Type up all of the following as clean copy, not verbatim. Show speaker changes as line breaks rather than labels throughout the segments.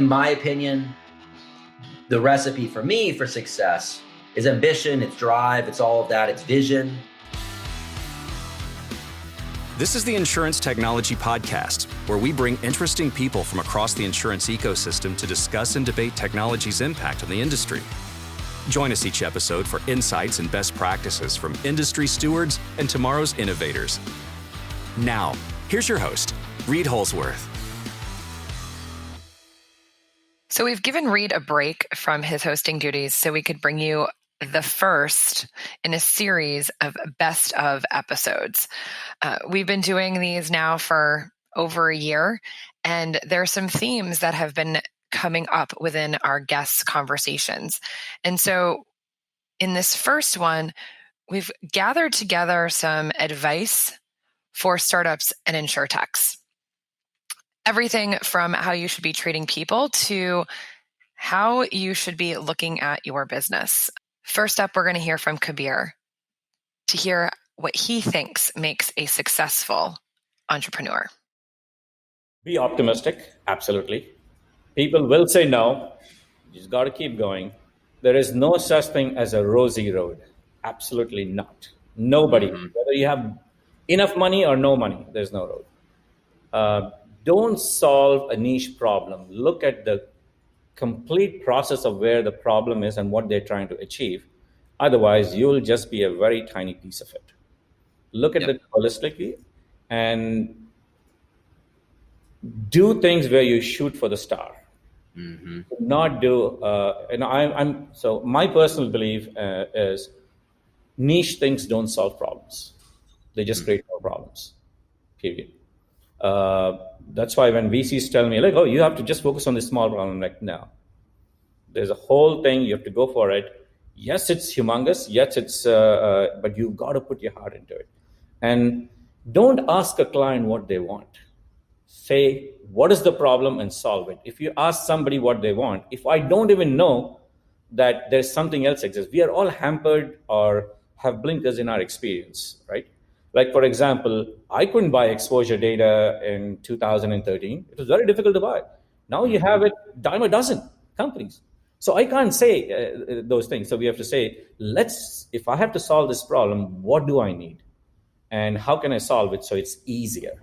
in my opinion, the recipe for me for success is ambition, it's drive, it's all of that, it's vision.
This is the Insurance Technology Podcast, where we bring interesting people from across the insurance ecosystem to discuss and debate technology's impact on the industry. Join us each episode for insights and best practices from industry stewards and tomorrow's innovators. Now, here's your host, Reid Holzworth.
So we've given Reid a break from his hosting duties so we could bring you the first in a series of best of episodes. We've been doing these now for over a year, and there are some themes that have been coming up within our guests' conversations. And so in this first one, we've gathered together some advice for startups and insurtechs. Everything from how you should be treating people to how you should be looking at your business. First up, we're going to hear from Kabir to hear what he thinks makes a successful entrepreneur.
Be optimistic, absolutely. People will say no. You just got to keep going. There is no such thing as a rosy road. Absolutely not. Nobody, whether you have enough money or no money, there's no road. Don't solve a niche problem. Look at the complete process of where the problem is and what they're trying to achieve. Otherwise, you'll just be a very tiny piece of it. Look at it holistically and do things where you shoot for the star. Not do, so my personal belief is niche things don't solve problems. They just create more problems, period. That's why when VCs tell me, like, oh, you have to just focus on this small problem, I'm like, no. There's a whole thing, you have to go for it. Yes, it's humongous. Yes, it's, but you've got to put your heart into it. And don't ask a client what they want. Say, what is the problem and solve it. If you ask somebody what they want, if I don't even know that there's something else exists, we are all hampered or have blinkers in our experience, right? Like, for example, I couldn't buy exposure data in 2013. It was very difficult to buy. Now you have it, dime a dozen companies. So I can't say those things. So we have to say, if I have to solve this problem, what do I need? And how can I solve it so it's easier?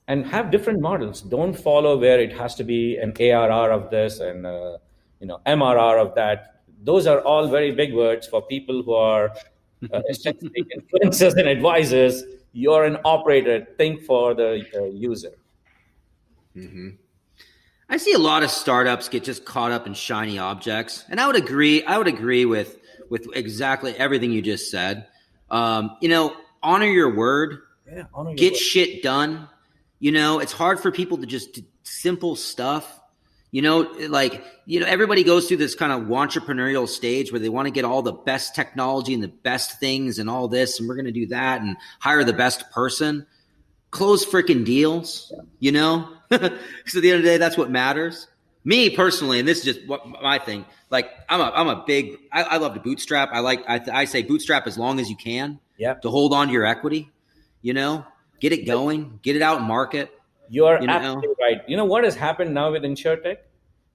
And have different models. Don't follow where it has to be an ARR of this and MRR of that. Those are all very big words for people who are essentially influencers and advisors. You're an operator. Think for the user.
I see a lot of startups get just caught up in shiny objects, and I would agree with exactly everything you just said. Honor your word. Yeah, get shit done. It's hard for people to just do simple stuff. Everybody goes through this kind of entrepreneurial stage where they want to get all the best technology and the best things and all this, and we're going to do that and hire the best person. Close freaking deals, Because at the end of the day, that's what matters. Me personally, and this is just what my thing. Like, I love to bootstrap. I say bootstrap as long as you can. To hold on to your equity. Get it going, get it out in market.
You're absolutely right. You know what has happened now with Insurtech?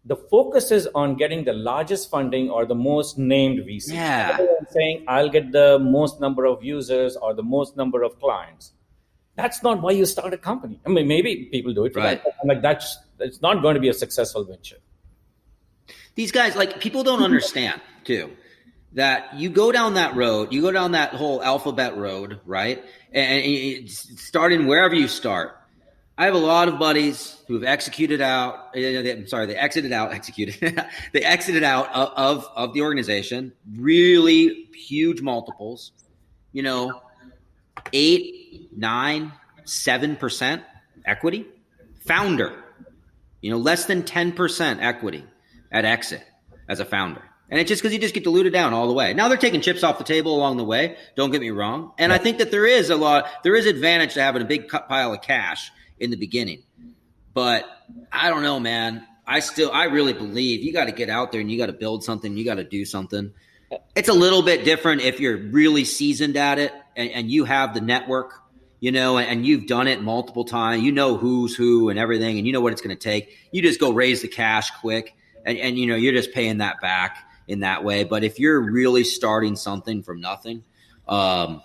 The focus is on getting the largest funding or the most named VC. Rather than saying, I'll get the most number of users or the most number of clients. That's not why you start a company. I mean, maybe people do it. Right. It's not going to be a successful venture.
These guys, people don't understand too, that you go down that road, you go down that whole alphabet road, right? And starting wherever you start. I have a lot of buddies who have executed out. They exited out of the organization. Really huge multiples. 8, 9, 7% equity. Founder. Less than 10% equity at exit as a founder. And it's just because you just get diluted down all the way. Now they're taking chips off the table along the way. Don't get me wrong. And I think that there is advantage to having a big pile of cash in the beginning. But I don't know, man. I really believe you got to get out there and you got to build something. You got to do something. It's a little bit different if you're really seasoned at it and you have the network and you've done it multiple times, who's who and everything, and you know what it's going to take. You just go raise the cash quick and you're just paying that back in that way. But if you're really starting something from nothing, I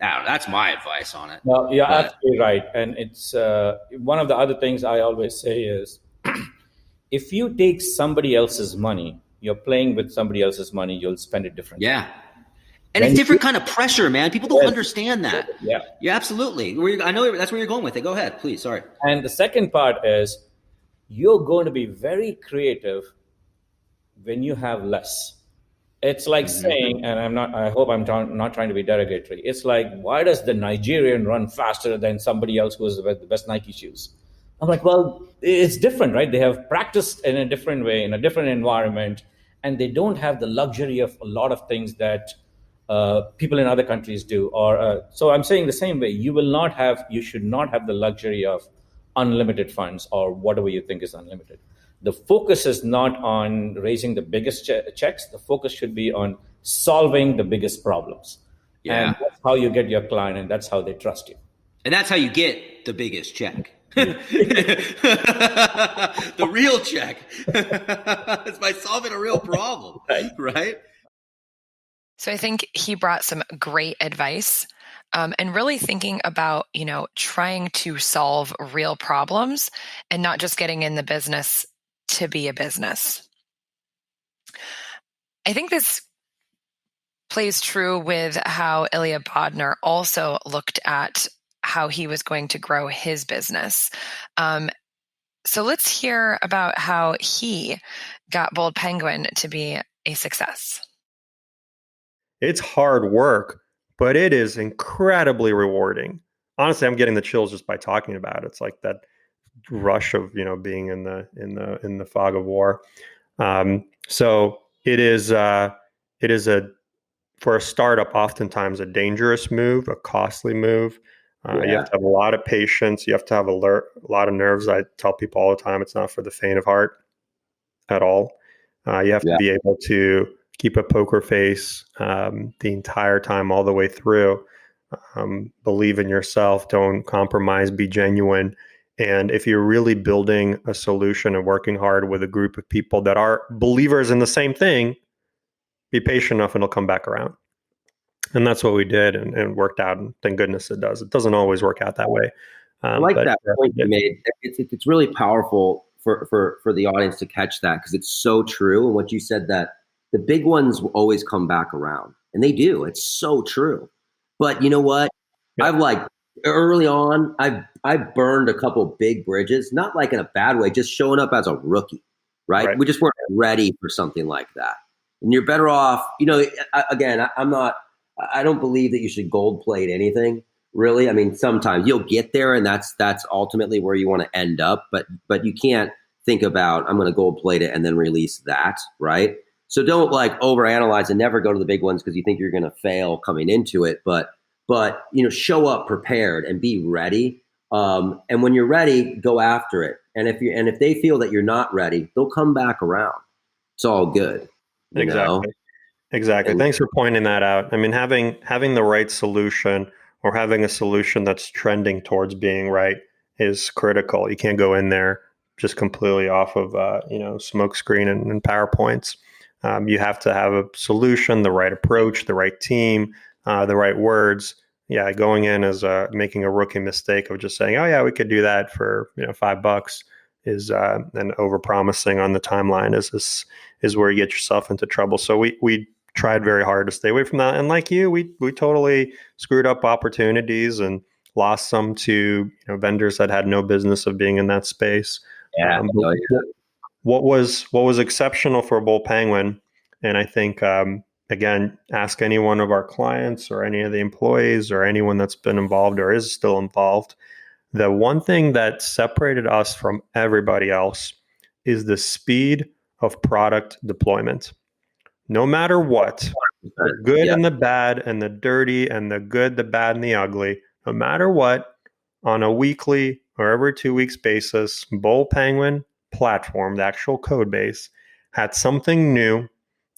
don't know, that's my advice on it.
No, you're absolutely right. And it's one of the other things I always say is if you take somebody else's money, you're playing with somebody else's money, you'll spend it differently.
Yeah. And it's different kind of pressure, man. People don't understand that.
Yeah.
Yeah, absolutely. I know that's where you're going with it. Go ahead, please. Sorry.
And the second part is you're going to be very creative when you have less. It's like saying, and I hope I'm not trying to be derogatory. It's like, why does the Nigerian run faster than somebody else who has the best Nike shoes? I'm like, well, it's different, right? They have practiced in a different way, in a different environment, and they don't have the luxury of a lot of things that people in other countries do. So I'm saying the same way, you should not have the luxury of unlimited funds or whatever you think is unlimited. The focus is not on raising the biggest checks. The focus should be on solving the biggest problems. Yeah. And that's how you get your client, and that's how they trust you.
And that's how you get the biggest check. The real check. It's by solving a real problem, right?
So I think he brought some great advice, and really thinking about, trying to solve real problems and not just getting in the business to be a business. I think this plays true with how Ilya Bodnar also looked at how he was going to grow his business. So let's hear about how he got Bold Penguin to be a success.
It's hard work, but it is incredibly rewarding. Honestly, I'm getting the chills just by talking about it. It's like that rush of being in the fog of war. So it is for a startup oftentimes a dangerous move, a costly move. You have to have a lot of patience. You have to have a lot of nerves. I tell people all the time, it's not for the faint of heart at all. You have to be able to keep a poker face the entire time, all the way through. Believe in yourself. Don't compromise. Be genuine. And if you're really building a solution and working hard with a group of people that are believers in the same thing, be patient enough and it'll come back around. And that's what we did, and worked out. And thank goodness it does. It doesn't always work out that way.
I like that point you made. It's really powerful for the audience to catch that, because it's so true. And what you said, that the big ones will always come back around, and they do. It's so true. But you know what? Yeah. Early on, I burned a couple big bridges, not like in a bad way, just showing up as a rookie, right? We just weren't ready for something like that. And you're better off, I don't believe that you should gold plate anything, really. I mean, sometimes you'll get there, and that's ultimately where you want to end up. But you can't think about, I'm going to gold plate it and then release that, right? So don't overanalyze and never go to the big ones because you think you're going to fail coming into it. But show up prepared and be ready. And when you're ready, go after it. And if they feel that you're not ready, they'll come back around. It's all good.
Exactly. And thanks for pointing that out. I mean, having the right solution, or having a solution that's trending towards being right, is critical. You can't go in there just completely off of smoke screen and PowerPoints. You have to have a solution, the right approach, the right team, the right words. Yeah, going in as making a rookie mistake of just saying, "Oh yeah, we could do that for $5," is and overpromising on the timeline is where you get yourself into trouble. So we tried very hard to stay away from that. And like you, we totally screwed up opportunities and lost some to vendors that had no business of being in that space.
Yeah.
What was exceptional for Bold Penguin, and I think again, ask any one of our clients or any of the employees or anyone that's been involved or is still involved. The one thing that separated us from everybody else is the speed of product deployment. No matter what, the good and the bad and the dirty and the good, the bad and the ugly, no matter what, on a weekly or every 2 weeks basis, Bold Penguin platform, the actual code base, had something new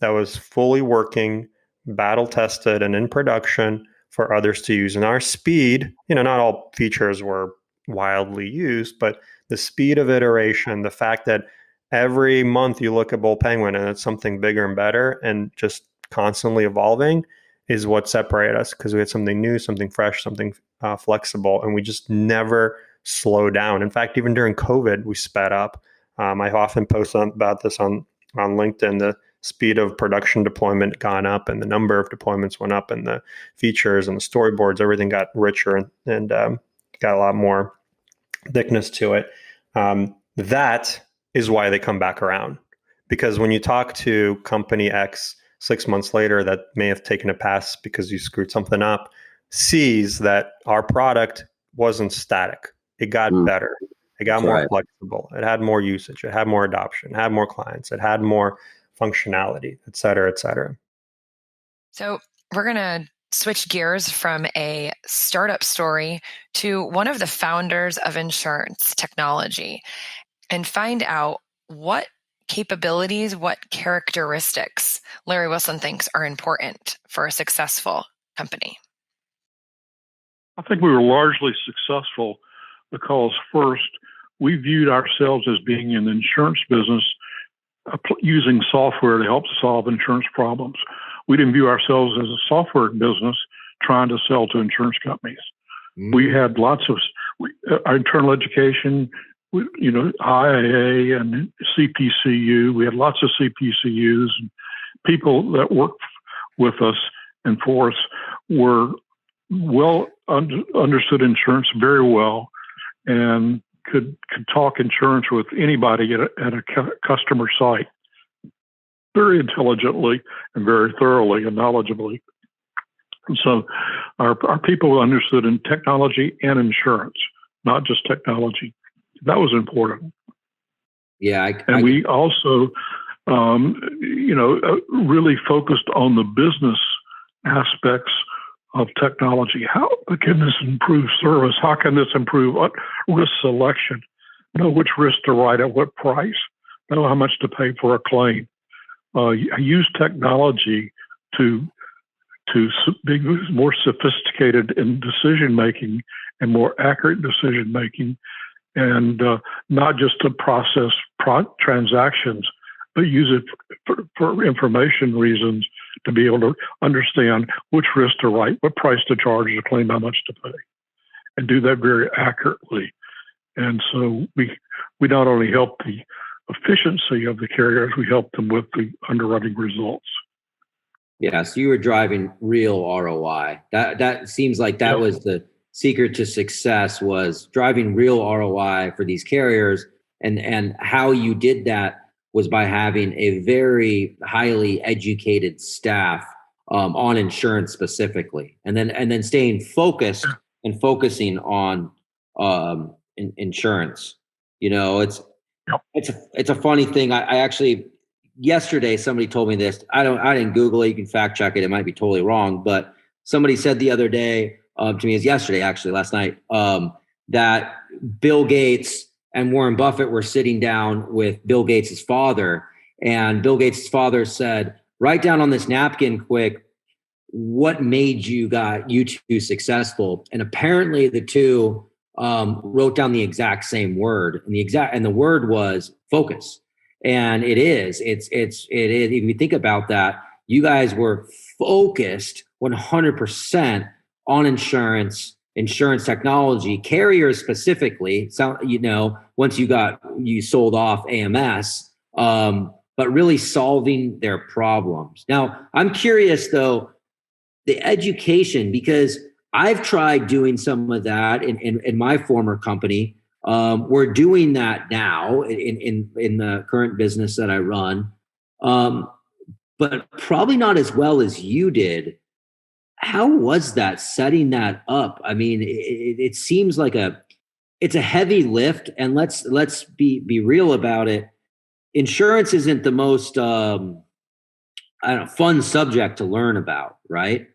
that was fully working, battle tested, and in production for others to use. And our speed, not all features were wildly used, but the speed of iteration, the fact that every month you look at Bull Penguin and it's something bigger and better and just constantly evolving is what separated us, because we had something new, something fresh, something flexible, and we just never slow down. In fact, even during COVID, we sped up. I often post about this on LinkedIn. The speed of production deployment gone up, and the number of deployments went up, and the features and the storyboards, everything got richer and got a lot more thickness to it. That is why they come back around. Because when you talk to company X 6 months later that may have taken a pass because you screwed something up, sees that our product wasn't static. It got better. It got more flexible. It had more usage. It had more adoption. It had more clients. It had more functionality, et cetera, et cetera.
So we're going to switch gears from a startup story to one of the founders of Insurtechnology and find out what capabilities, what characteristics Larry Wilson thinks are important for a successful company.
I think we were largely successful because, first, we viewed ourselves as being in the insurance business, using software to help solve insurance problems. We didn't view ourselves as a software business trying to sell to insurance companies. We had lots of our internal education, IAA and CPCU. We had lots of CPCUs, and people that worked with us and for us were understood insurance very well and could talk insurance with anybody at a customer site very intelligently and very thoroughly and knowledgeably. And so our people understood in technology and insurance, not just technology. That was important.
Yeah.
We also, really focused on the business aspects of technology. How can this improve service? How can this improve risk selection? Know which risk to write at what price. Know how much to pay for a claim. Use technology to be more sophisticated in decision making and more accurate decision making, and not just to process transactions, but use it for information reasons, to be able to understand which risk to write, what price to charge to claim, how much to pay, and do that very accurately. And so we not only help the efficiency of the carriers, we help them with the underwriting results.
Yeah, so you were driving real ROI. That seems like that was the secret to success, was driving real ROI for these carriers, and how you did that was by having a very highly educated staff on insurance specifically, and then staying focused and focusing on insurance. It's a funny thing. I actually, yesterday somebody told me this. I didn't Google it. You can fact check it. It might be totally wrong, but somebody said the other day to me, it was yesterday, actually last night, that Bill Gates and Warren Buffett were sitting down with Bill Gates' father, and Bill Gates' father said, "Write down on this napkin quick what made you two successful." And apparently the two wrote down the exact same word, and the word was focus. And it is. If you think about that, you guys were focused 100% on insurance technology, carriers specifically. So, once you sold off AMS, but really solving their problems. Now, I'm curious though, the education, because I've tried doing some of that in my former company. We're doing that now in the current business that I run, but probably not as well as you did. How was that, setting that up? I mean, it seems like it's a heavy lift, and let's be real about it. Insurance isn't the most fun subject to learn about, right?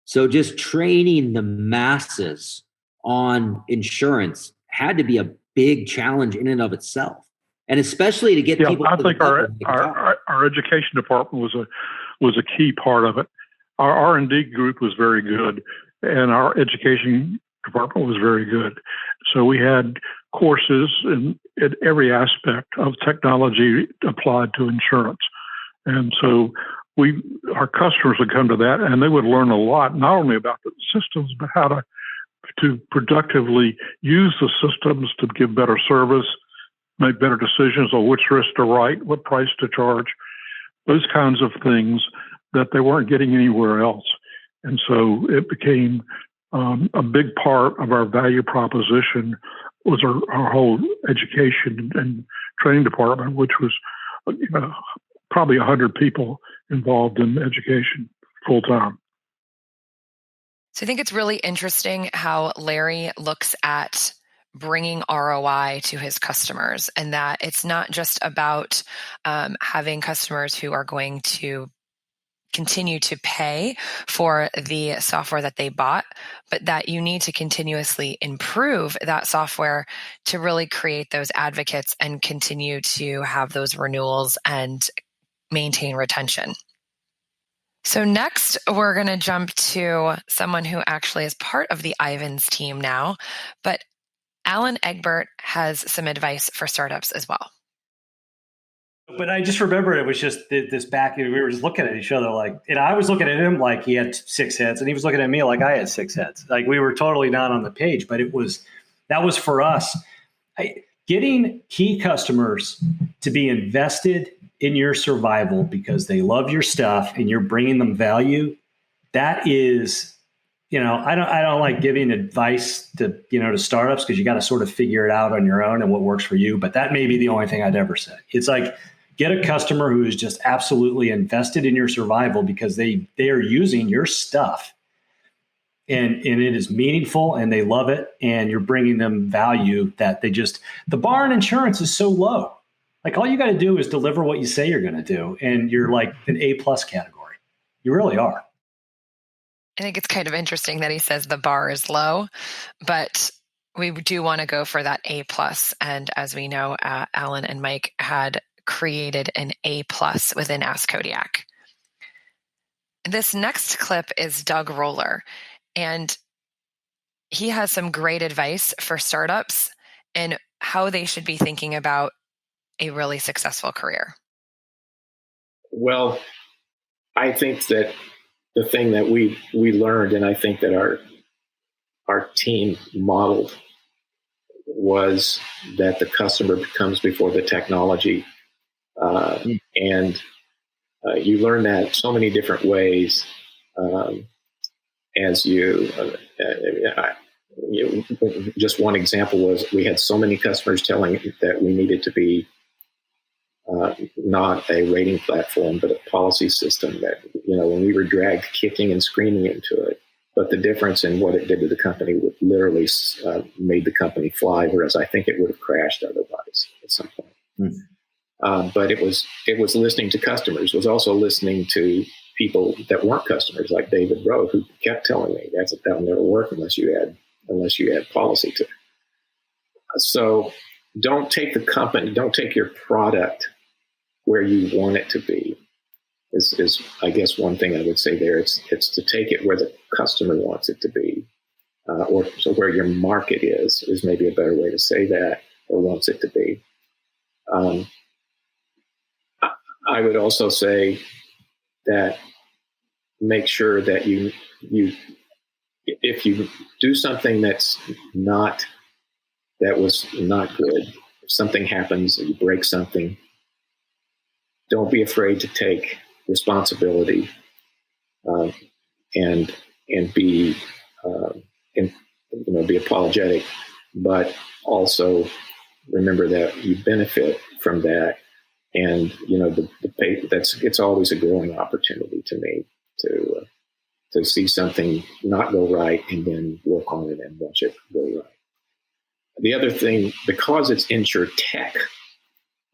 So just training the masses on insurance had to be a big challenge in and of itself, and especially to get people.
I think our education department was a key part of it. Our R&D group was very good and our education department was very good. So we had courses in every aspect of technology applied to insurance. And so our customers would come to that, and they would learn a lot, not only about the systems, but how to productively use the systems to give better service, make better decisions on which risk to write, what price to charge, those kinds of things that they weren't getting anywhere else. And so it became a big part of our value proposition was our whole education and training department, which was probably 100 people involved in education full time.
So I think it's really interesting how Larry looks at bringing ROI to his customers, and that it's not just about having customers who are going to continue to pay for the software that they bought, but that you need to continuously improve that software to really create those advocates and continue to have those renewals and maintain retention. So next, we're going to jump to someone who actually is part of the Ivans team now, but Alan Egbert has some advice for startups as well.
But I just remember it was just this back, we were just looking at each other and I was looking at him like he had 6 heads, and he was looking at me like I had 6 heads. Like we were totally not on the page, but that was for us. Getting key customers to be invested in your survival because they love your stuff and you're bringing them value. That is, I don't like giving advice to startups because you got to sort of figure it out on your own and what works for you. But that may be the only thing I'd ever say. It's like, get a customer who is just absolutely invested in your survival because they are using your stuff and it is meaningful and they love it and you're bringing them value that the bar in insurance is so low. Like all you got to do is deliver what you say you're going to do. And you're like an A+ category. You really are.
I think it's kind of interesting that he says the bar is low, but we do want to go for that A+. And as we know, Alan and Mike had created an A+ within Ask Kodiak. This next clip is Doug Roller, and he has some great advice for startups and how they should be thinking about a really successful career.
Well, I think that the thing that we learned, and I think that our team modeled, was that the customer comes before the technology. And you learn that so many different ways as just one example was we had so many customers telling that we needed to be not a rating platform, but a policy system that, when we were dragged kicking and screaming into it, but the difference in what it did to the company would literally made the company fly, whereas I think it would have crashed otherwise at some point. But it was listening to customers. It was also listening to people that weren't customers, like David Rowe, who kept telling me that'll never work unless you add policy to it. So don't take your product where you want it to be. Is I guess one thing I would say there. It's to take it where the customer wants it to be, or so where your market is maybe a better way to say that, or wants it to be. I would also say that make sure that you if you do something that was not good, if something happens, or you break something, don't be afraid to take responsibility and be be apologetic, but also remember that you benefit from that. And it's always a growing opportunity to me to see something not go right and then work on it and watch it go right. The other thing, because it's Insurtech,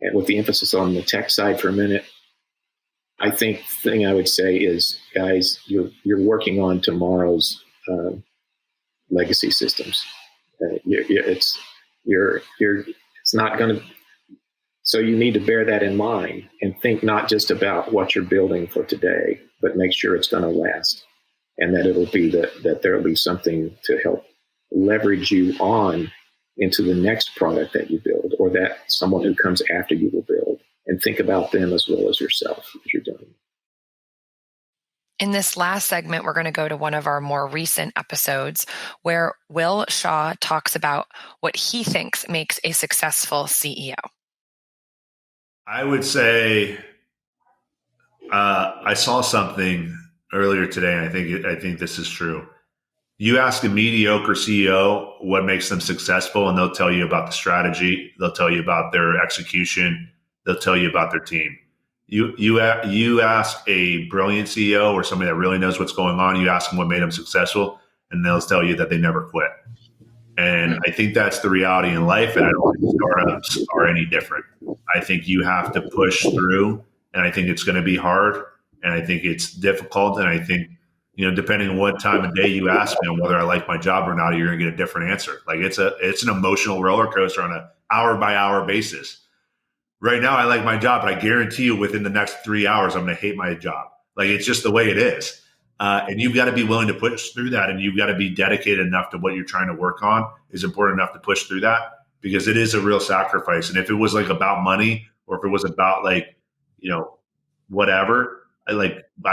and with the emphasis on the tech side for a minute, I think the thing I would say is, guys, you're working on tomorrow's legacy systems. It's not going to. So you need to bear that in mind and think not just about what you're building for today, but make sure it's going to last. and that it'll be that there'll be something to help leverage you on into the next product that you build, or that someone who comes after you will build, and think about them as well as yourself as you're doing it.
In this last segment, we're going to go to one of our more recent episodes where Will Shaw talks about what he thinks makes a successful CEO.
I would say I saw something earlier today, and I think this is true. You ask a mediocre CEO what makes them successful, and they'll tell you about the strategy. They'll tell you about their execution. They'll tell you about their team. You ask a brilliant CEO or somebody that really knows what's going on, you ask them what made them successful, and they'll tell you that they never quit. And I think that's the reality in life, and I don't think startups are any different. I think you have to push through, and I think it's going to be hard, and I think it's difficult, and I think, depending on what time of day you ask me on whether I like my job or not, you're going to get a different answer. Like it's an emotional roller coaster on an hour by hour basis. Right now, I like my job, but I guarantee you within the next 3 hours, I'm going to hate my job. Like it's just the way it is. And you've got to be willing to push through that, and you've got to be dedicated enough to what you're trying to work on is important enough to push through that, because it is a real sacrifice. And if it was like about money, or if it was about whatever, I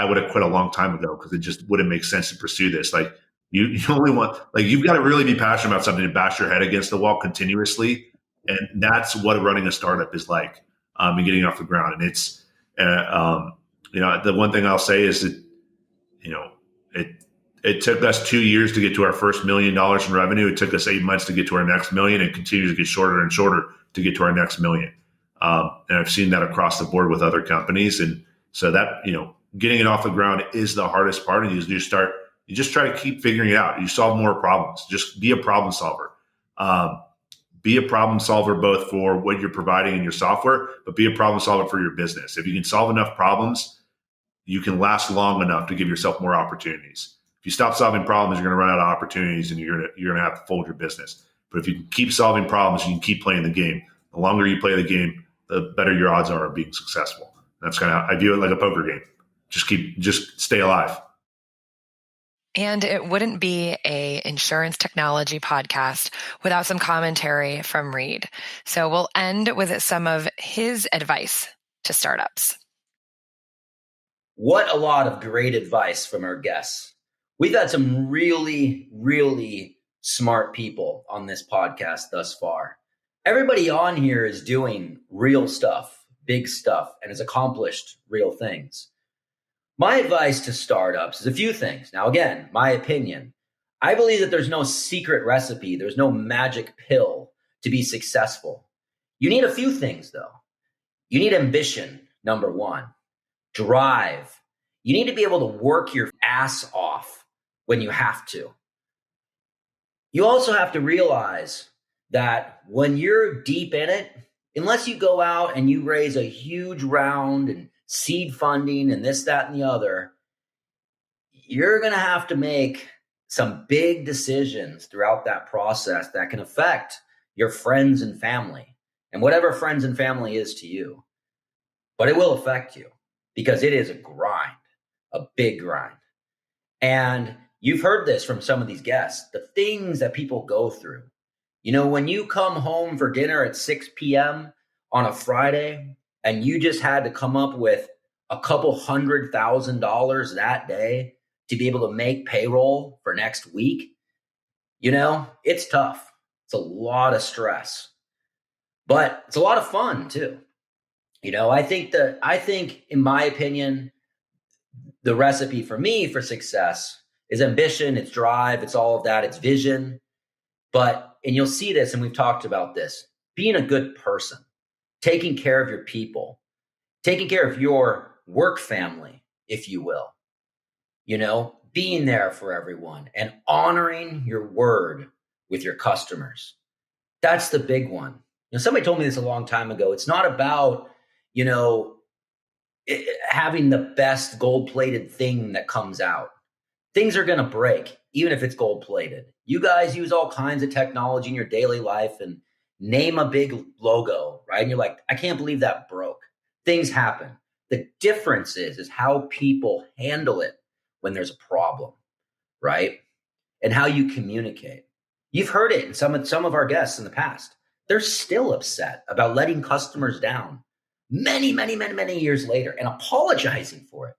would have quit a long time ago, because it just wouldn't make sense to pursue this. Like you only want, you've got to really be passionate about something to bash your head against the wall continuously. And that's what running a startup is like, and getting off the ground. And it's, the one thing I'll say is that, it took us 2 years to get to our first $1 million in revenue. It took us 8 months to get to our next million, and continues to get shorter and shorter to get to our next million. And I've seen that across the board with other companies. And so that, getting it off the ground is the hardest part. And you just try to keep figuring it out. You solve more problems. Just be a problem solver. Be a problem solver both for what you're providing in your software, but be a problem solver for your business. If you can solve enough problems, you can last long enough to give yourself more opportunities. If you stop solving problems, you're going to run out of opportunities, and you're going to have to fold your business. But if you can keep solving problems, you can keep playing the game. The longer you play the game, the better your odds are of being successful. That's kind of, I view it like a poker game. Just stay alive.
And it wouldn't be a insurance technology podcast without some commentary from Reid. So we'll end with some of his advice to startups.
What a lot of great advice from our guests. We've had some really, really smart people on this podcast thus far. Everybody on here is doing real stuff, big stuff, and has accomplished real things. My advice to startups is a few things. Now, again, my opinion. I believe that there's no secret recipe. There's no magic pill to be successful. You need a few things, though. You need ambition, number one. Drive. You need to be able to work your ass off when you have to. You also have to realize that when you're deep in it, unless you go out and you raise a huge round and seed funding and this, that, and the other, you're going to have to make some big decisions throughout that process that can affect your friends and family, and whatever friends and family is to you. But it will affect you, because it is a grind, a big grind. And you've heard this from some of these guests, the things that people go through. When you come home for dinner at 6 p.m. on a Friday, and you just had to come up with a couple $100,000 that day to be able to make payroll for next week, it's tough. It's a lot of stress, but it's a lot of fun too. I think in my opinion, the recipe for me for success is ambition, it's drive, it's all of that, it's vision. And you'll see this, and we've talked about this, being a good person, taking care of your people, taking care of your work family, if you will, being there for everyone and honoring your word with your customers. That's the big one. Somebody told me this a long time ago. It's not about, having the best gold-plated thing that comes out. Things are going to break, even if it's gold-plated. You guys use all kinds of technology in your daily life and name a big logo, right? And you're like, I can't believe that broke. Things happen. The difference is how people handle it when there's a problem. right? And how you communicate. You've heard it in some of our guests in the past. They're still upset about letting customers down many, many, many, many years later and apologizing for it.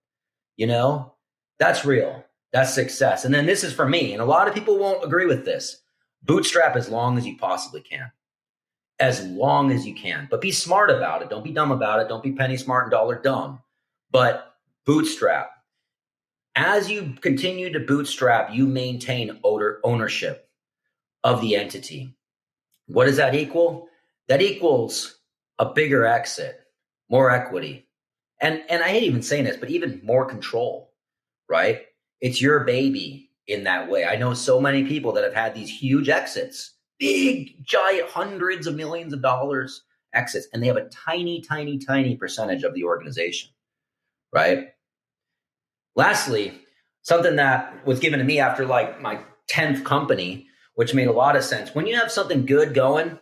You know, that's real. That's success. And then this is for me, and a lot of people won't agree with this. Bootstrap as long as you possibly can. As long as you can. But be smart about it. Don't be dumb about it. Don't be penny smart and dollar dumb. But bootstrap. As you continue to bootstrap, you maintain ownership of the entity. What does that equal? That equals a bigger exit, more equity. And I hate even saying this, but even more control, right? It's your baby in that way. I know so many people that have had these huge exits, big, giant, hundreds of millions of dollars exits, and they have a tiny, tiny, tiny percentage of the organization, right? Lastly, something that was given to me after like my 10th company, which made a lot of sense. When you have something good going,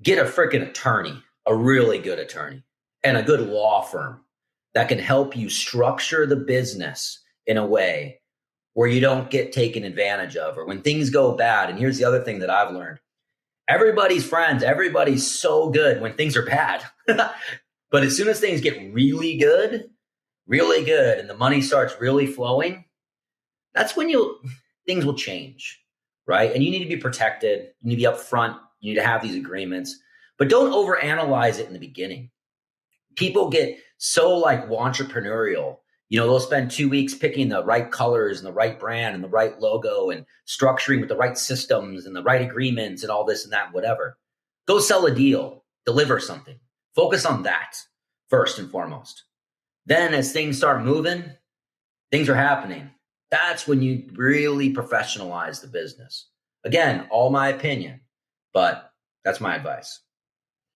get a freaking attorney, a really good attorney, and a good law firm that can help you structure the business in a way where you don't get taken advantage of, or when things go bad. And here's the other thing that I've learned. Everybody's friends. Everybody's so good when things are bad. But as soon as things get really good, and the money starts really flowing, that's when things will change, right? And you need to be protected. You need to be upfront. You need to have these agreements, but don't overanalyze it in the beginning. People get so like entrepreneurial. You know, they'll spend 2 weeks picking the right colors and the right brand and the right logo and structuring with the right systems and the right agreements and all this and that, and whatever. Go sell a deal, deliver something. Focus on that first and foremost. Then as things start moving, things are happening. That's when you really professionalize the business. Again, all my opinion, but that's my advice.